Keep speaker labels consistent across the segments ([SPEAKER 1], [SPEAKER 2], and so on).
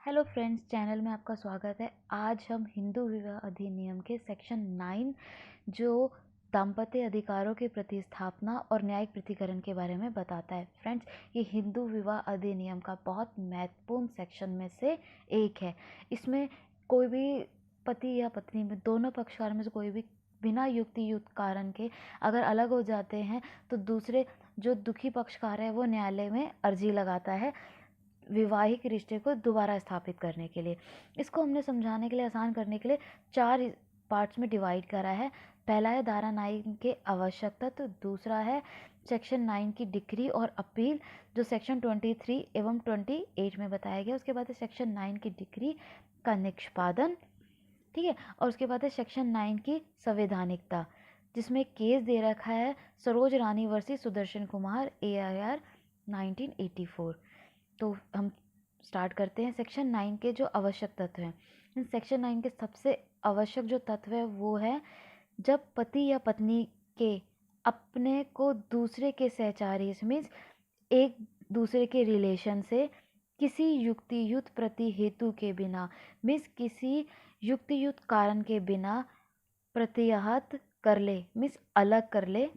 [SPEAKER 1] Hello friends, channel में आपका स्वागत है। आज हम हिंदू विवाह अधिनियम के सेक्शन 9 जो दाम्पत्य अधिकारों की प्रतिस्थापना और न्यायिक पृथक्करण के बारे में बताता है। फ्रेंड्स, ये हिंदू विवाह अधिनियम का बहुत महत्वपूर्ण सेक्शन में से एक है। इसमें कोई भी पति या पत्नी में दोनों पक्षकार में से कोई भी बिना युक्त कारण के अगर अलग हो जाते हैं तो दूसरे जो दुखी पक्षकार है वो न्यायालय में अर्जी लगाता है वैवाहिक रिश्ते को दोबारा स्थापित करने के लिए। इसको हमने समझाने के लिए, आसान करने के लिए 4 पार्ट्स में डिवाइड करा है। पहला है धारा 9 के आवश्यक तत्व, दूसरा है सेक्शन 9 की डिक्री और अपील जो सेक्शन 23 एवं 28 में बताया गया। उसके बाद है सेक्शन 9 की डिक्री का निष्पादन, ठीक है। और उसके बाद है सेक्शन 9 की संवैधानिकता जिसमें केस दे रखा है सरोज रानी वर्सेस सुदर्शन कुमार AIR 1984। तो हम स्टार्ट करते हैं। सेक्शन 9 के जो आवश्यक तत्व हैं, इन सेक्शन 9 के सबसे आवश्यक जो तत्व है वो है जब पति या पत्नी के अपने को दूसरे के सहचारी मीन्स एक दूसरे के रिलेशन से किसी युक्तियुक्त प्रति हेतु के बिना मीन्स किसी युक्तियुक्त कारण के बिना प्रत्याहत कर ले मीन्स अलग कर ले,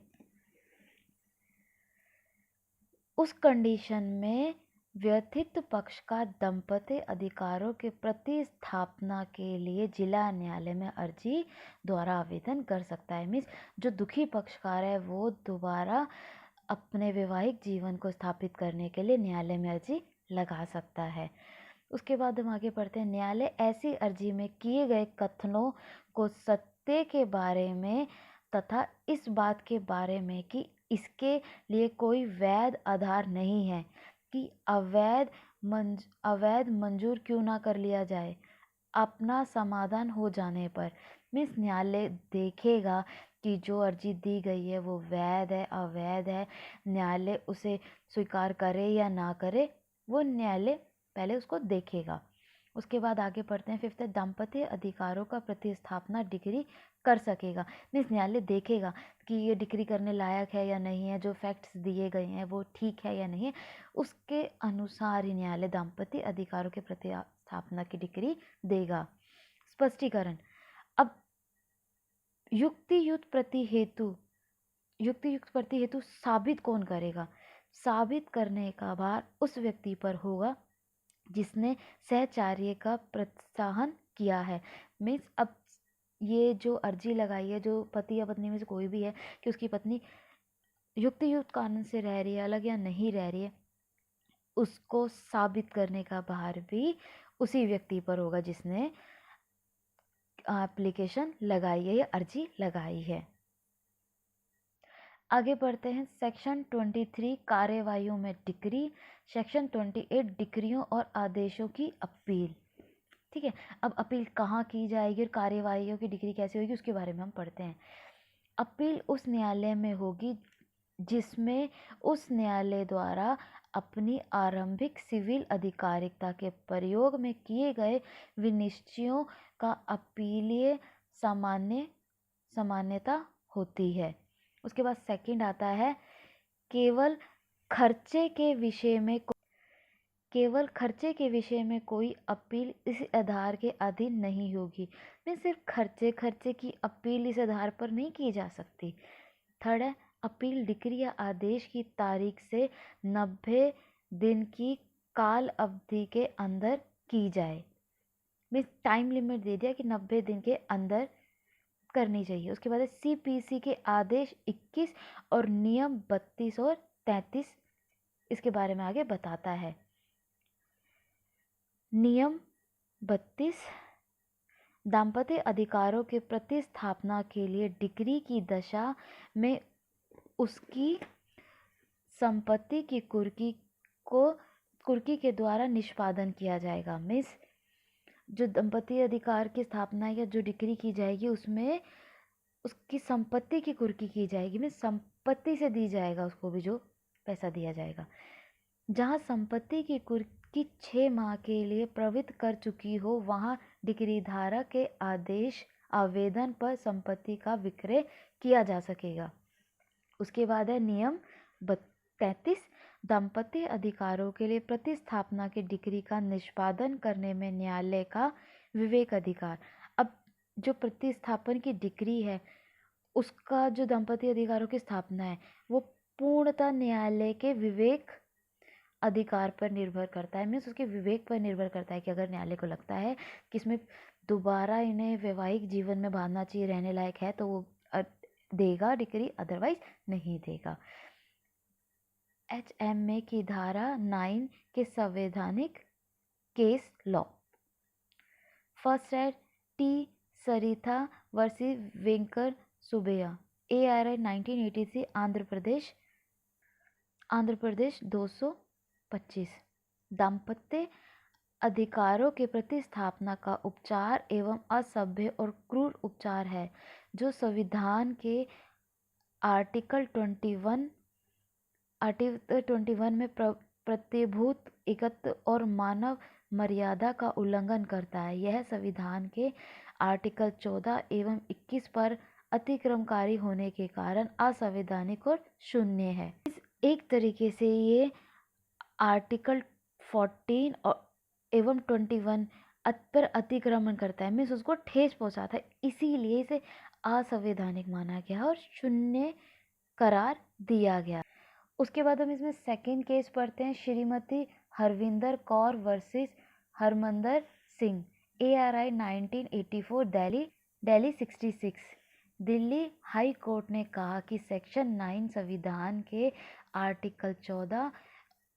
[SPEAKER 1] उस कंडीशन में व्यथित पक्ष का दंपत्ति अधिकारों के प्रतिस्थापना के लिए जिला न्यायालय में अर्जी द्वारा आवेदन कर सकता है। मीन्स जो दुखी पक्षकार है वो दोबारा अपने वैवाहिक जीवन को स्थापित करने के लिए न्यायालय में अर्जी लगा सकता है। उसके बाद हम आगे बढ़ते हैं। न्यायालय ऐसी अर्जी में किए गए कथनों को सत्य के बारे में तथा इस बात के बारे में कि इसके लिए कोई वैध आधार नहीं है कि अवैध मंजूर क्यों ना कर लिया जाए, अपना समाधान हो जाने पर मीन्स न्यायालय देखेगा कि जो अर्जी दी गई है वो वैध है अवैध है, न्यायालय उसे स्वीकार करे या ना करे वो न्यायालय पहले उसको देखेगा। उसके बाद आगे पढ़ते हैं। 5th है दाम्पत्य अधिकारों का प्रतिस्थापना डिग्री कर सकेगा। मीन्स न्यायालय देखेगा कि ये डिग्री करने लायक है या नहीं है, जो फैक्ट्स दिए गए हैं वो ठीक है या नहीं है, उसके अनुसार ही न्यायालय दाम्पत्य अधिकारों के प्रतिस्थापना की डिग्री देगा। स्पष्टीकरण। अब युक्तियुक्त प्रति हेतु साबित कौन करेगा? साबित करने का भार उस व्यक्ति पर होगा जिसने सहचार्य का प्रोत्साहन किया है। मीन्स अब ये जो अर्जी लगाई है, जो पति या पत्नी में से कोई भी है कि उसकी पत्नी युक्तियुक्त कारण से रह रही है अलग या नहीं रह रही है, उसको साबित करने का भार भी उसी व्यक्ति पर होगा जिसने एप्लीकेशन लगाई है या अर्जी लगाई है। आगे बढ़ते हैं। सेक्शन 23 कार्यवाहियों में डिक्री, सेक्शन 28 डिक्रियों और आदेशों की अपील, ठीक है। अब अपील कहाँ की जाएगी और कार्यवाहियों की डिग्री कैसे होगी उसके बारे में हम पढ़ते हैं। अपील उस न्यायालय में होगी जिसमें उस न्यायालय द्वारा अपनी आरंभिक सिविल अधिकारिकता के प्रयोग में किए गए विनिश्चयों का अपीलीय सामान्यता होती है। उसके बाद सेकंड आता है केवल खर्चे के विषय में कोई अपील इस आधार के अधीन नहीं होगी। नहीं, सिर्फ खर्चे की अपील इस आधार पर नहीं की जा सकती। थर्ड है अपील डिक्री या आदेश की तारीख से 90 दिन की काल अवधि के अंदर की जाए। मीन्स टाइम लिमिट दे दिया कि 90 दिन के अंदर करनी चाहिए। उसके बाद CPC के आदेश 21 और नियम 32 और 33 इसके बारे में आगे बताता है। नियम 32 दाम्पत्य अधिकारों के प्रतिस्थापना के लिए डिक्री की दशा में उसकी संपत्ति की कुर्की के द्वारा निष्पादन किया जाएगा। मीन्स जो दंपत्ति अधिकार की स्थापना या जो डिक्री की जाएगी उसमें उसकी संपत्ति की कुर्की की जाएगी। मीन्स संपत्ति से दी जाएगा उसको भी जो पैसा दिया जाएगा। जहाँ संपत्ति की कुर्की 6 माह के लिए प्रवृत्त कर चुकी हो वहाँ डिक्री धारक के आवेदन पर संपत्ति का विक्रय किया जा सकेगा। उसके बाद है नियम 33 दाम्पत्य अधिकारों के लिए प्रतिस्थापना की डिग्री का निष्पादन करने में न्यायालय का विवेक अधिकार। अब जो प्रतिस्थापन की डिग्री है उसका जो दाम्पत्य अधिकारों की स्थापना है वो पूर्णतः न्यायालय के विवेक अधिकार पर निर्भर करता है, मीन्स उसके विवेक पर निर्भर करता है कि अगर न्यायालय को लगता है कि इसमें दोबारा इन्हें वैवाहिक जीवन में बांधना चाहिए, रहने लायक है, तो वो देगा डिग्री, अदरवाइज नहीं देगा। HMA की धारा 9 के संवैधानिक केस लॉ। फर्स्ट है टी सरिता वर्सेस वेंकर सुबैया, ARI 1983, आंध्र प्रदेश 225। दाम्पत्य अधिकारों के प्रतिस्थापना का उपचार एवं असभ्य और क्रूर उपचार है जो संविधान के आर्टिकल 21 में प्रतिभूत एकत्व और मानव मर्यादा का उल्लंघन करता है। यह संविधान के आर्टिकल 14 एवं 21 पर अतिक्रमणकारी होने के कारण असंवैधानिक और शून्य है। एक तरीके से ये आर्टिकल 14 और एवं 21 पर अतिक्रमण करता है, मीन्स उसको ठेस पहुंचाता है, इसीलिए इसे असंवैधानिक माना गया और शून्य करार दिया गया। उसके बाद हम इसमें सेकंड केस पढ़ते हैं, Shrimati Harvinder Kaur versus Harmandir Singh, ARI 1984, Delhi 66। Delhi high court ने कहा कि सेक्शन 9 संविधान के आर्टिकल 14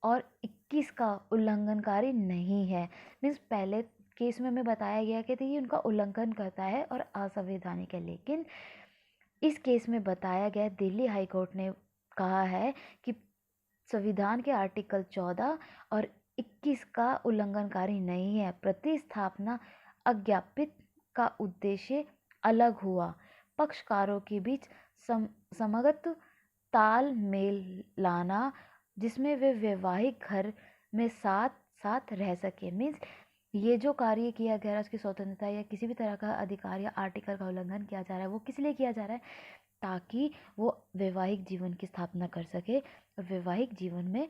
[SPEAKER 1] और 21 का उल्लंघनकारी नहीं है। मीन्स पहले केस में हमें बताया गया कि ये उनका उल्लंघन करता है और असंवैधानिक है, लेकिन इस केस में बताया गया, दिल्ली हाई कोर्ट ने कहा है कि संविधान के आर्टिकल 14 और 21 का उल्लंघनकारी नहीं है। प्रतिस्थापना अज्ञापित का उद्देश्य अलग हुआ, पक्षकारों के बीच समगत तालमेल लाना जिसमें वे वैवाहिक घर में साथ साथ रह सके। मीन्स ये जो कार्य किया गया है उसकी स्वतंत्रता या किसी भी तरह का अधिकार या आर्टिकल का उल्लंघन किया जा रहा है, वो किस लिए किया जा रहा है, ताकि वो वैवाहिक जीवन की स्थापना कर सके और वैवाहिक जीवन में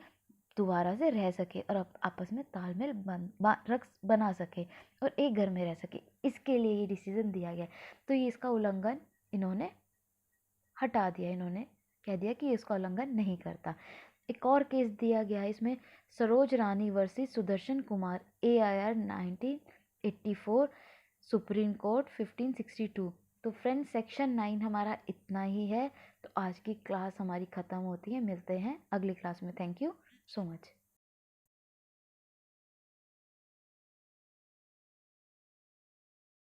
[SPEAKER 1] दोबारा से रह सके और आपस में तालमेल बना सके और एक घर में रह सके। इसके लिए ये डिसीजन दिया गया। तो ये इसका उल्लंघन इन्होंने हटा दिया, इन्होंने कह दिया कि इसका उल्लंघन नहीं करता। एक और केस दिया गया है इसमें, Saroj Rani versus Sudarshan Kumar, AIR 1984, supreme court 1562। तो फ्रेंड्स सेक्शन 9 हमारा इतना ही है। तो आज की क्लास हमारी ख़त्म होती है, मिलते हैं अगली क्लास में। Thank you so much.